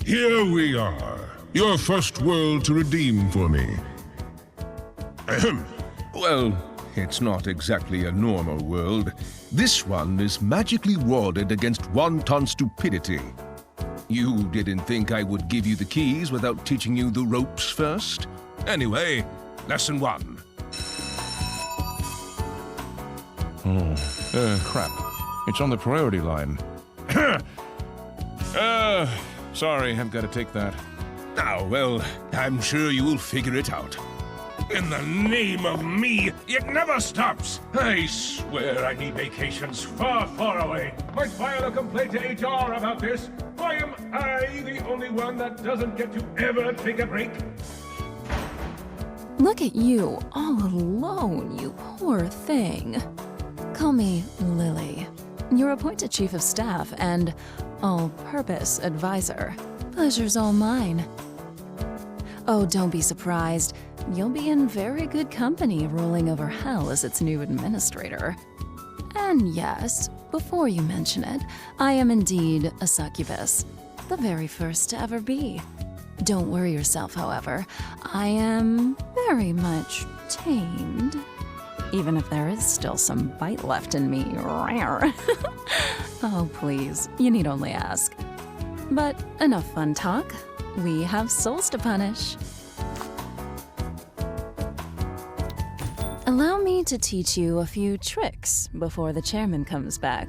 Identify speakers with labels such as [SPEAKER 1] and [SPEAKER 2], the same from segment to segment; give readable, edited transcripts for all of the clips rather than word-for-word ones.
[SPEAKER 1] Here we are, your first world to redeem for me. Ahem. Well, it's not exactly a normal world. This one is magically warded against wanton stupidity. You didn't think I would give you the keys without teaching you the ropes first? Anyway, lesson 1.
[SPEAKER 2] Crap. It's on the priority line. Sorry, I've got to take that.
[SPEAKER 1] Now, well, I'm sure you will figure it out. In the name of me, it never stops! I swear I need vacations far, far away. Might file a complaint to HR about this. Why am I the only one that doesn't get to ever take a break?
[SPEAKER 3] Look at you, all alone, you poor thing. Call me Lily. You're appointed Chief of Staff and all-purpose advisor. Pleasure's all mine. Oh, don't be surprised. You'll be in very good company ruling over hell as its new administrator. And yes, before you mention it, I am indeed a succubus. The very first to ever be. Don't worry yourself, however. I am very much tamed. Even if there is still some bite left in me. Oh, please, you need only ask. But enough fun talk. We have souls to punish. Allow me to teach you a few tricks before the chairman comes back,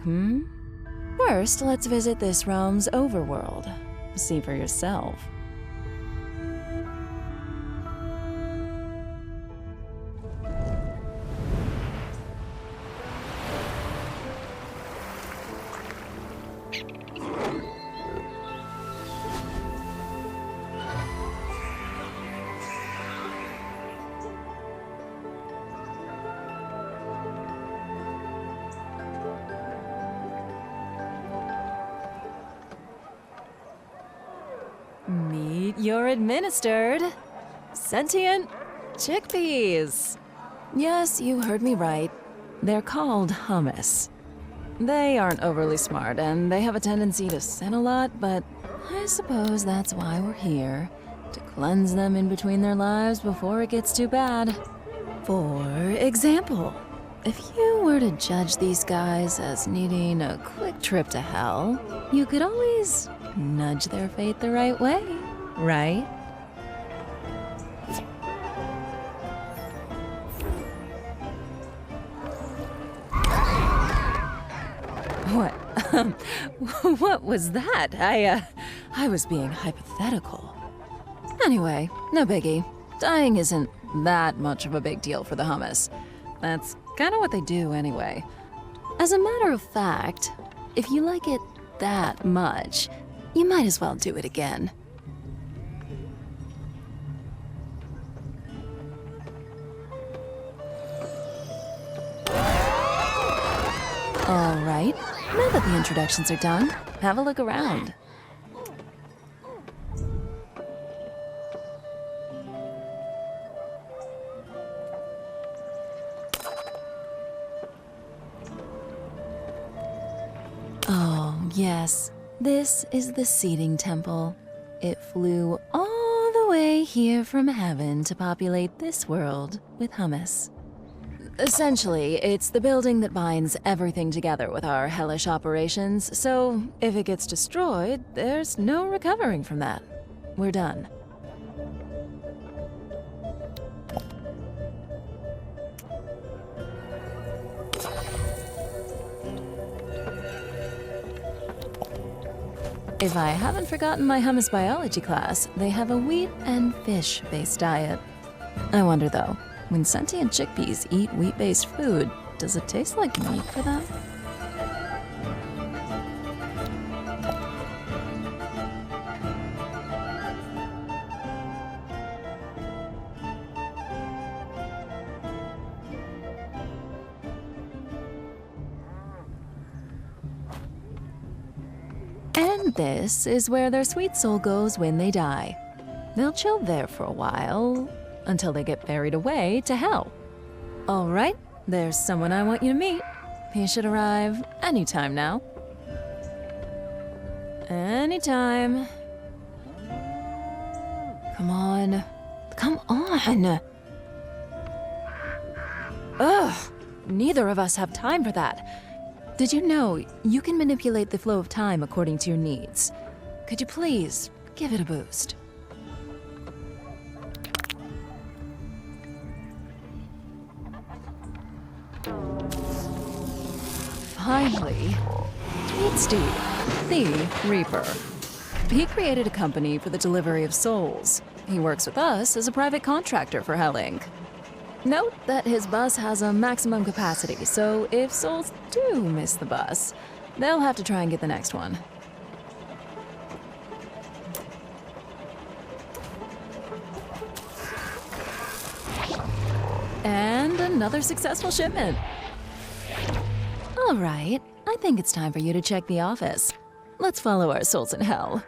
[SPEAKER 3] First, let's visit this realm's overworld. See for yourself. Meet your administered sentient chickpeas. Yes, you heard me right. They're called Humus. They aren't overly smart, and they have a tendency to sin a lot, but I suppose that's why we're here, to cleanse them in between their lives before it gets too bad. For example, if you were to judge these guys as needing a quick trip to hell, you could always nudge their fate the right way, right? What? What was that? I was being hypothetical. Anyway, no biggie. Dying isn't that much of a big deal for the Humus. That's kind of what they do anyway. As a matter of fact, if you like it that much, you might as well do it again. All right, now that the introductions are done, have a look around. Oh, yes. This is the seeding temple. It flew all the way here from heaven to populate this world with Humus. Essentially, it's the building that binds everything together with our hellish operations, so if it gets destroyed, there's no recovering from that. We're done. If I haven't forgotten my Humus biology class, they have a wheat and fish-based diet. I wonder though, when sentient chickpeas eat wheat-based food, does it taste like meat for them? And this is where their sweet soul goes when they die. They'll chill there for a while, until they get buried away to hell. All right, there's someone I want you to meet. He should arrive anytime now. Anytime. Come on. Come on! Ugh! Neither of us have time for that. Did you know you can manipulate the flow of time according to your needs? Could you please give it a boost? Finally, meet Steve, the Reaper. He created a company for the delivery of souls. He works with us as a private contractor for Hell Inc. Note that his bus has a maximum capacity, so if souls do miss the bus, they'll have to try and get the next one. And another successful shipment. All right, I think it's time for you to check the office. Let's follow our souls in hell.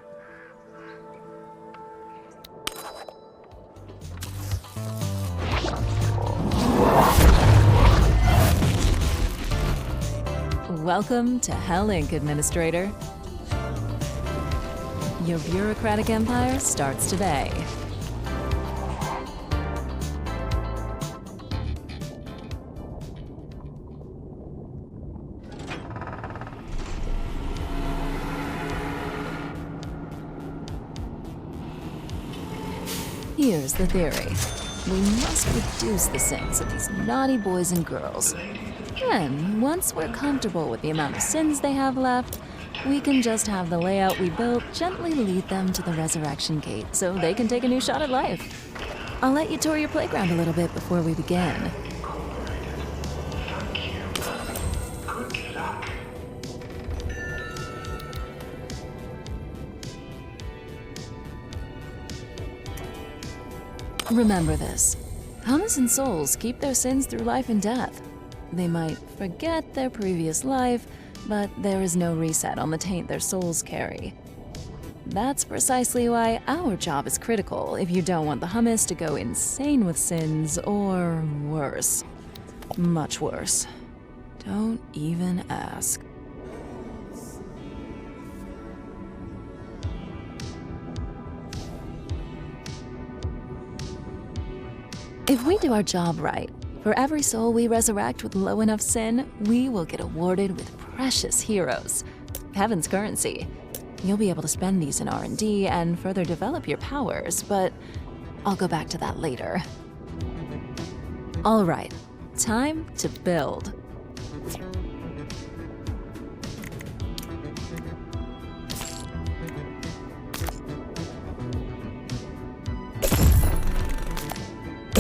[SPEAKER 3] Welcome to Hell Inc., Administrator. Your bureaucratic empire starts today. Here's the theory. We must reduce the sins of these naughty boys and girls. Then, once we're comfortable with the amount of sins they have left, we can just have the layout we built gently lead them to the resurrection gate so they can take a new shot at life. I'll let you tour your playground a little bit before we begin. Remember this. Humus and souls keep their sins through life and death. They might forget their previous life, but there is no reset on the taint their souls carry. That's precisely why our job is critical if you don't want the Humus to go insane with sins, or worse. Much worse. Don't even ask. If we do our job right, for every soul we resurrect with low enough sin, we will get awarded with precious heroes. Heaven's currency. You'll be able to spend these in R&D and further develop your powers, but I'll go back to that later. All right, time to build.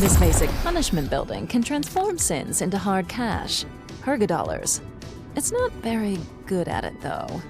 [SPEAKER 3] This basic punishment building can transform sins into hard cash, $dollars. It's not very good at it, though.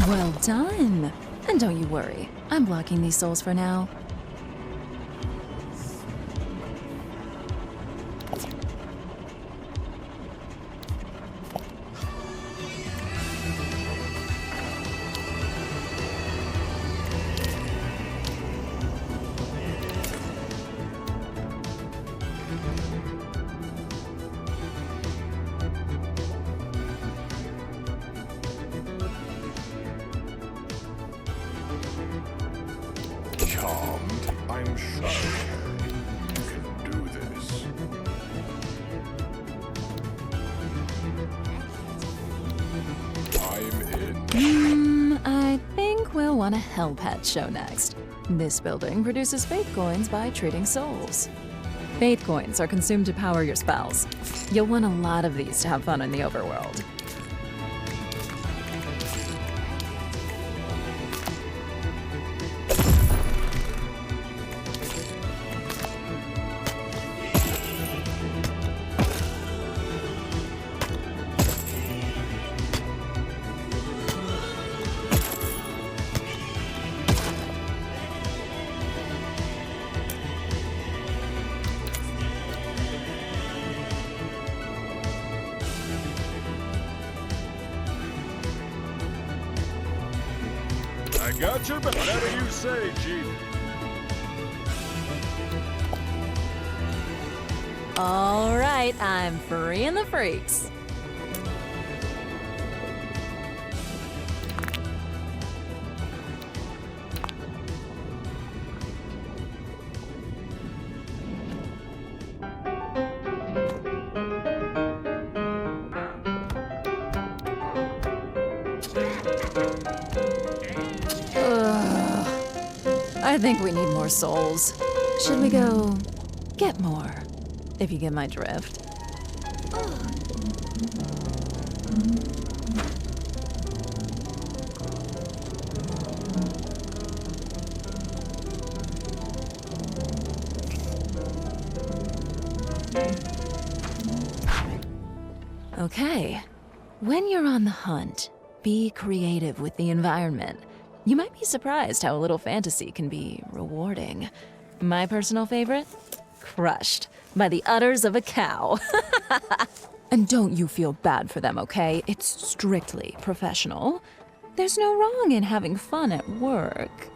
[SPEAKER 3] Well done! And don't you worry, I'm blocking these souls for now.
[SPEAKER 2] Do this. I'm in.
[SPEAKER 3] I think we'll want a Hell Pet show next. This building produces faith coins by trading souls. Faith coins are consumed to power your spells. You'll want a lot of these to have fun in the overworld.
[SPEAKER 4] I got your back. Whatever you say, Chief.
[SPEAKER 3] All right, I'm freeing the freaks. I think we need more souls. Should we go get more? If you get my drift. Okay. When you're on the hunt, be creative with the environment. You might be surprised how a little fantasy can be rewarding. My personal favorite? Crushed by the udders of a cow. And don't you feel bad for them, okay? It's strictly professional. There's no wrong in having fun at work.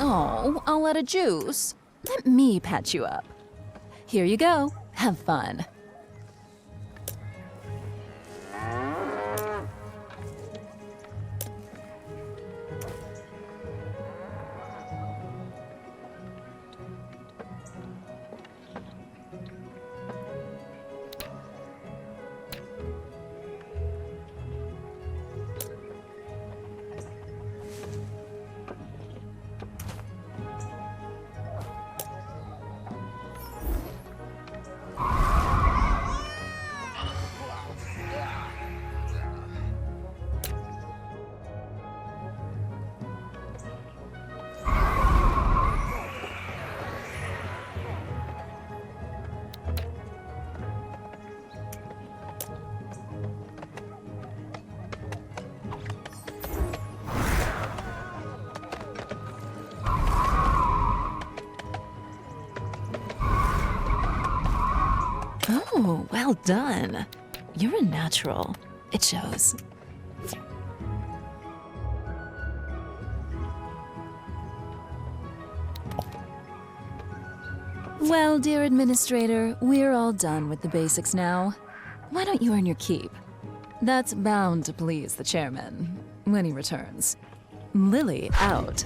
[SPEAKER 3] Oh, all out of juice. Let me patch you up. Here you go. Have fun. Oh, well done. You're a natural. It shows. Well, dear administrator, we're all done with the basics now. Why don't you earn your keep? That's bound to please the chairman when he returns. Lily out.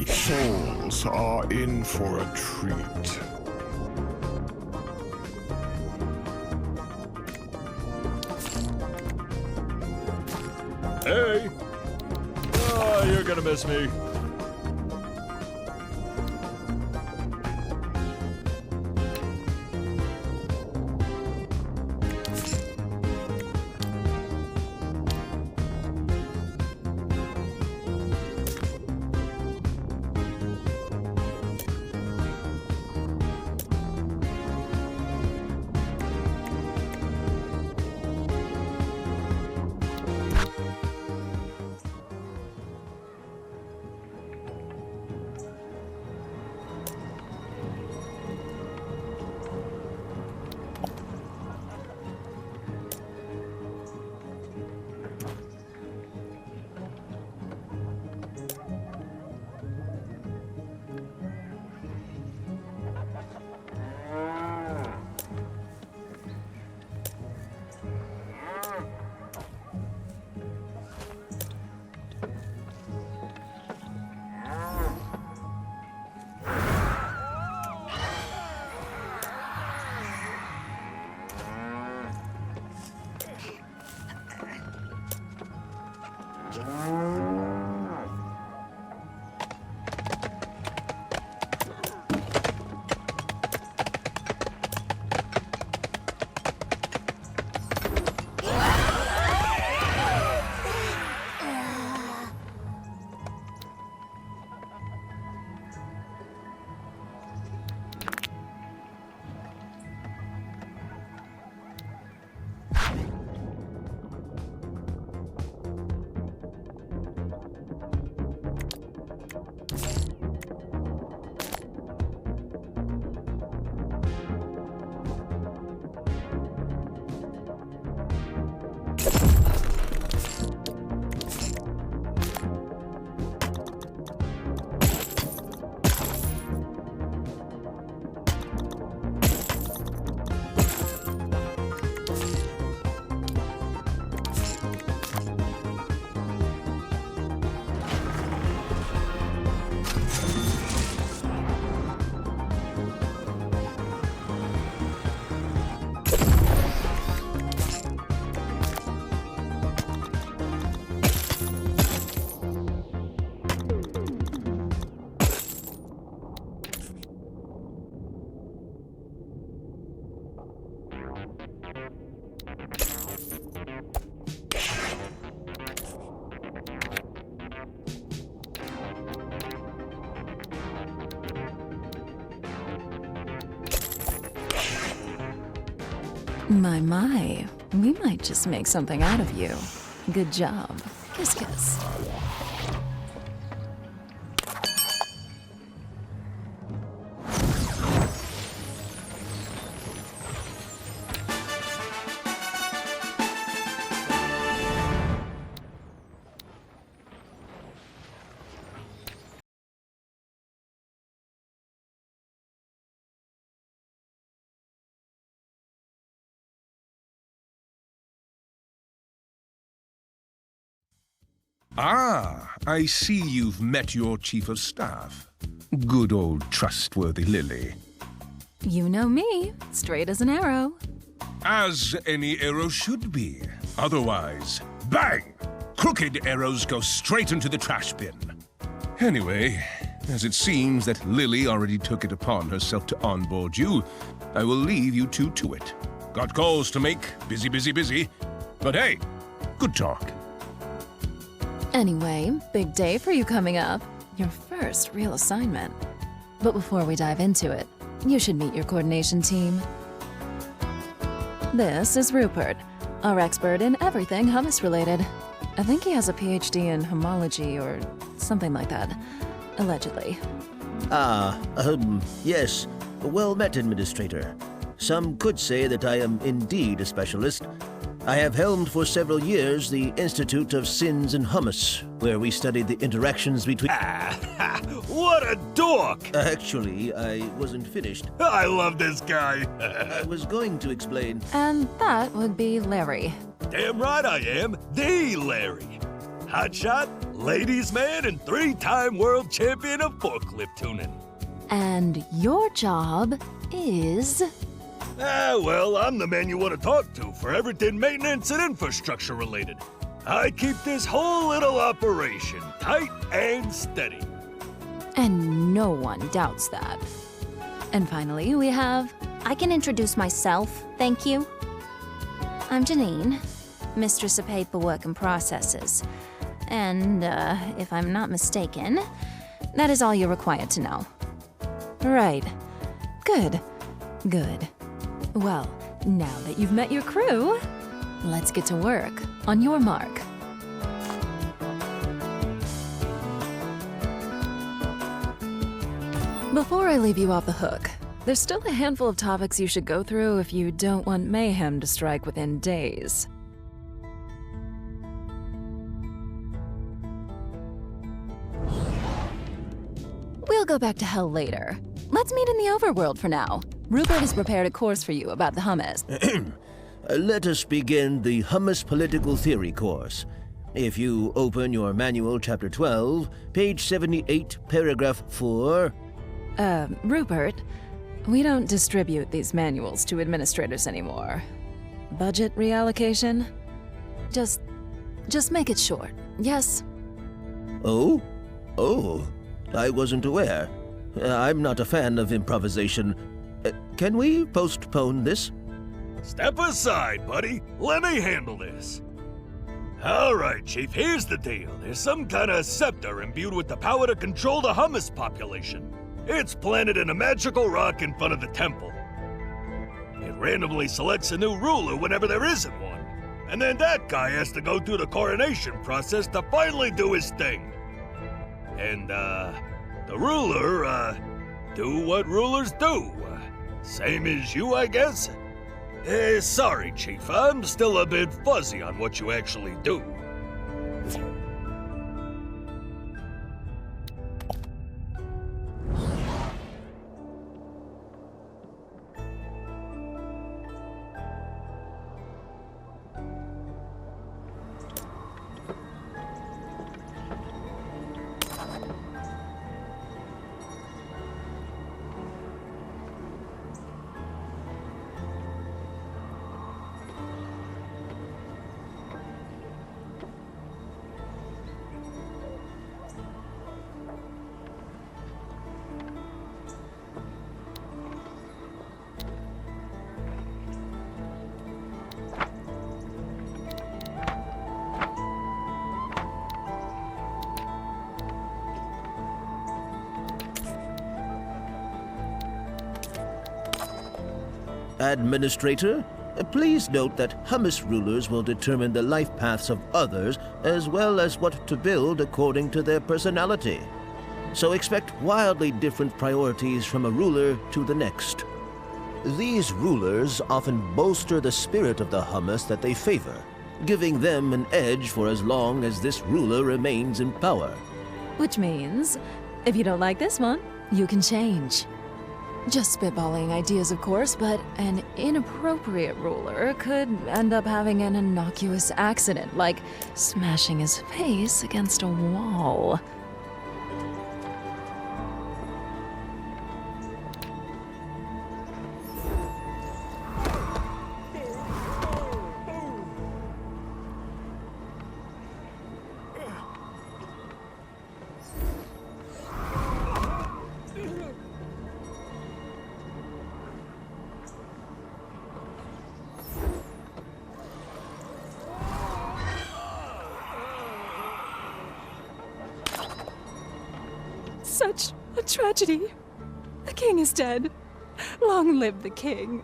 [SPEAKER 2] Souls are in for a treat.
[SPEAKER 4] Hey! Oh, you're gonna miss me. My, we might just make something out of you. Good job. Kiss, kiss.
[SPEAKER 1] Ah, I see you've met your chief of staff. Good old trustworthy Lily.
[SPEAKER 3] You know me, straight as an arrow.
[SPEAKER 1] As any arrow should be. Otherwise, bang! Crooked arrows go straight into the trash bin. Anyway, as it seems that Lily already took it upon herself to onboard you, I will leave you two to it. Got calls to make, busy, busy, busy. But hey, good talk.
[SPEAKER 3] Anyway, big day for you coming up. Your first real assignment. But before we dive into it, you should meet your coordination team. This is Rupert, our expert in everything hummus related. I think he has a PhD in homology or something like that, allegedly.
[SPEAKER 5] Yes. Well met, Administrator. Some could say that I am indeed a specialist. I have helmed for several years the Institute of Sins and Humus, where we studied the interactions between...
[SPEAKER 6] What a dork!
[SPEAKER 5] Actually, I wasn't finished.
[SPEAKER 6] I love this guy.
[SPEAKER 5] I was going to explain...
[SPEAKER 3] And that would be Larry.
[SPEAKER 6] Damn right I am, the Larry. Hotshot, ladies man, and 3-time world champion of forklift tuning.
[SPEAKER 3] And your job is...
[SPEAKER 6] Well, I'm the man you want to talk to for everything maintenance and infrastructure related. I keep this whole little operation tight and steady.
[SPEAKER 3] And no one doubts that. And finally, we have...
[SPEAKER 7] I can introduce myself, thank you. I'm Janine, Mistress of Paperwork and Processes. And, if I'm not mistaken, that is all you're required to know.
[SPEAKER 3] Right. Good. Good. Well, now that you've met your crew, let's get to work. On your mark. Before I leave you off the hook, there's still a handful of topics you should go through if you don't want mayhem to strike within days. We'll go back to hell later. Let's meet in the Overworld for now. Rupert has prepared a course for you about the Humus.
[SPEAKER 5] Let us begin the Humus Political Theory course. If you open your manual, Chapter 12, page 78, paragraph 4...
[SPEAKER 3] Rupert, we don't distribute these manuals to administrators anymore. Budget reallocation? Just make it short, yes?
[SPEAKER 5] Oh? Oh, I wasn't aware. I'm not a fan of improvisation. Can we postpone this?
[SPEAKER 6] Step aside, buddy. Let me handle this. All right, Chief, here's the deal. There's some kind of scepter imbued with the power to control the Humus population. It's planted in a magical rock in front of the temple. It randomly selects a new ruler whenever there isn't one. And then that guy has to go through the coronation process to finally do his thing. And, the ruler, do what rulers do. Same as you, I guess? Sorry, Chief, I'm still a bit fuzzy on what you actually do.
[SPEAKER 5] Administrator, please note that Humus rulers will determine the life paths of others as well as what to build according to their personality. So expect wildly different priorities from a ruler to the next. These rulers often bolster the spirit of the Humus that they favor, giving them an edge for as long as this ruler remains in power.
[SPEAKER 3] Which means, if you don't like this one, you can change. Just spitballing ideas, of course, but an inappropriate ruler could end up having an innocuous accident, like smashing his face against a wall.
[SPEAKER 4] Such a tragedy. The king is dead. Long live the king.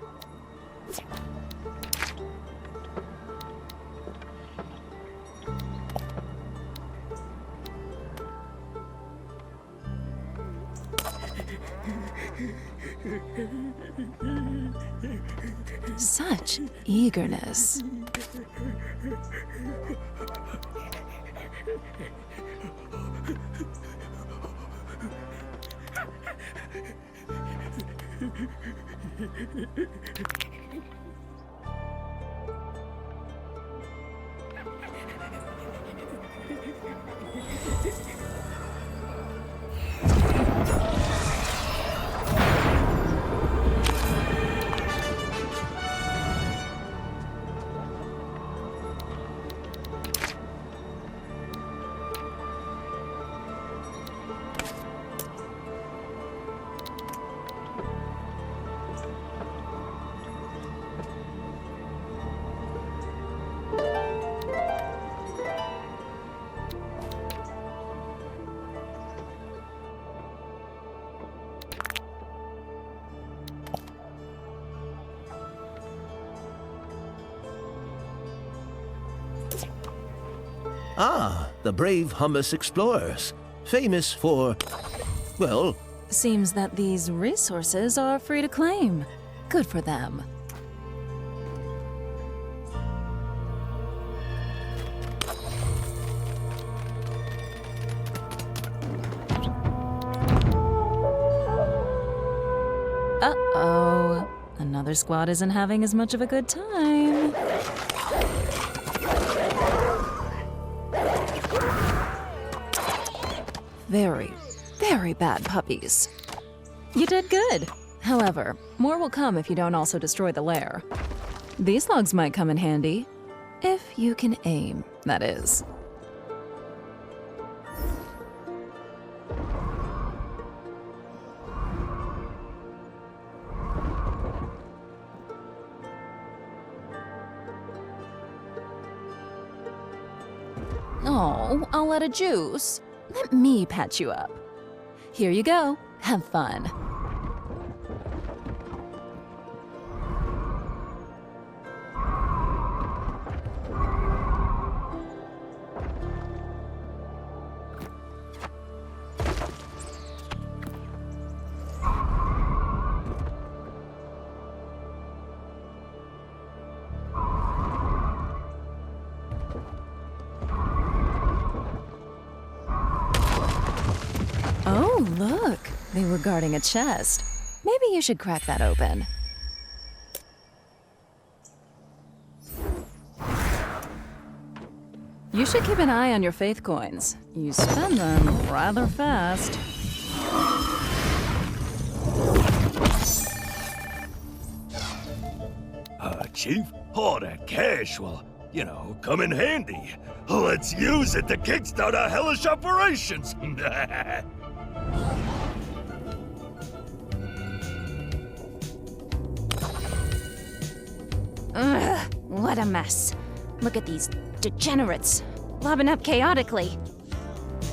[SPEAKER 3] Such eagerness.
[SPEAKER 5] Ah, the brave Humus explorers, famous for, well,
[SPEAKER 3] Seems that these resources are free to claim. Good for them. Uh-oh. Another squad isn't having as much of a good time. Very, very bad puppies. You did good. However, more will come if you don't also destroy the lair. These logs might come in handy. If you can aim, that is. Oh, all out of juice. Let me patch you up. Here you go. Have fun. Oh, look. They were guarding a chest. Maybe you should crack that open. You should keep an eye on your faith coins. You spend them rather fast.
[SPEAKER 6] Chief, all that cash will, come in handy. Let's use it to kickstart our hellish operations.
[SPEAKER 7] Ugh, what a mess. Look at these degenerates, lobbing up chaotically.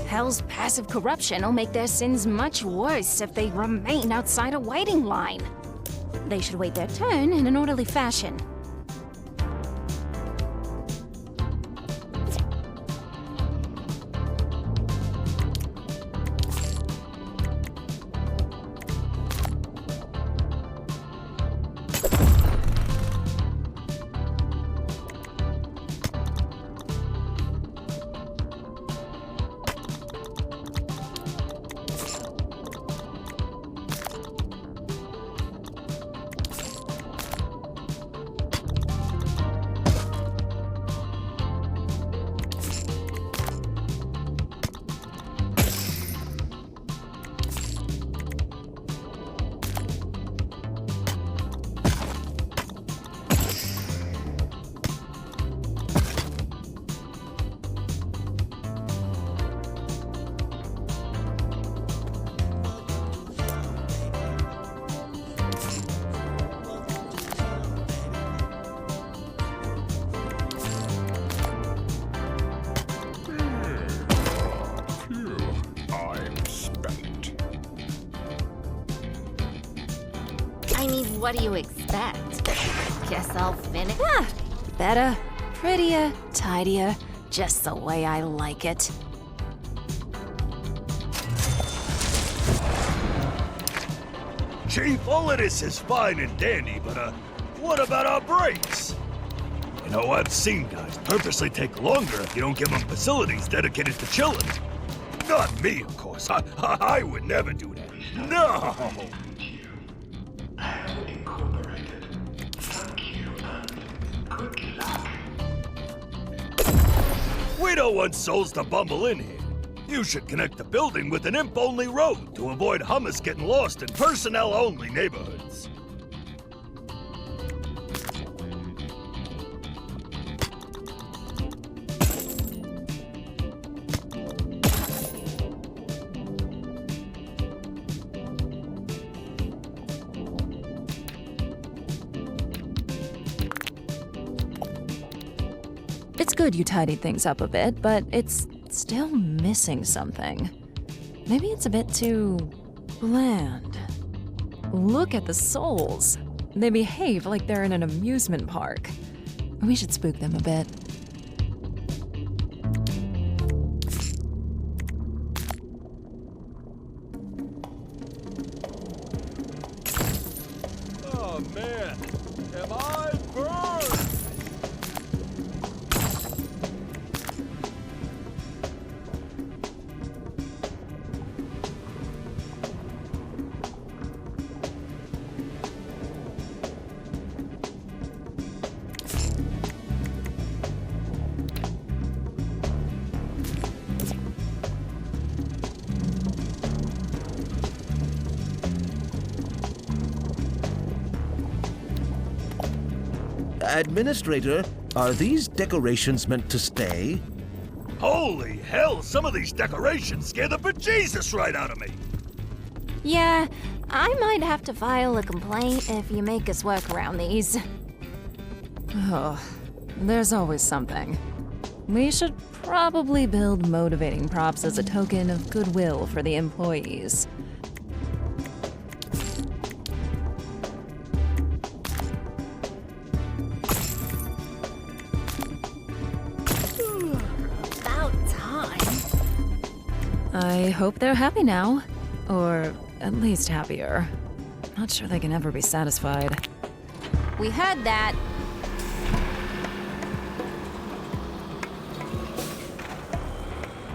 [SPEAKER 7] Hell's passive corruption will make their sins much worse if they remain outside a waiting line. They should wait their turn in an orderly fashion.
[SPEAKER 8] What do you expect? Guess I'll finish.
[SPEAKER 3] Ah, better, prettier, tidier, just the way I like it.
[SPEAKER 6] Chief, all of this is fine and dandy, but what about our breaks? You know, I've seen guys purposely take longer if you don't give them facilities dedicated to chilling. Not me, of course. I would never do that. No! We don't want souls to bumble in here. You should connect the building with an imp-only road to avoid Humus getting lost in personnel-only neighborhoods.
[SPEAKER 3] It's good you tidied things up a bit, but it's still missing something. Maybe it's a bit too bland. Look at the souls. They behave like they're in an amusement park. We should spook them a bit.
[SPEAKER 6] Oh man, am I burned?
[SPEAKER 5] Administrator, are these decorations meant to stay?
[SPEAKER 6] Holy hell, some of these decorations scare the bejesus right out of me.
[SPEAKER 7] Yeah, I might have to file a complaint if you make us work around these.
[SPEAKER 3] Oh, there's always something. We should probably build motivating props as a token of goodwill for the employees.
[SPEAKER 8] About time.
[SPEAKER 3] I hope they're happy now. Or at least happier. Not sure they can ever be satisfied.
[SPEAKER 7] We heard that.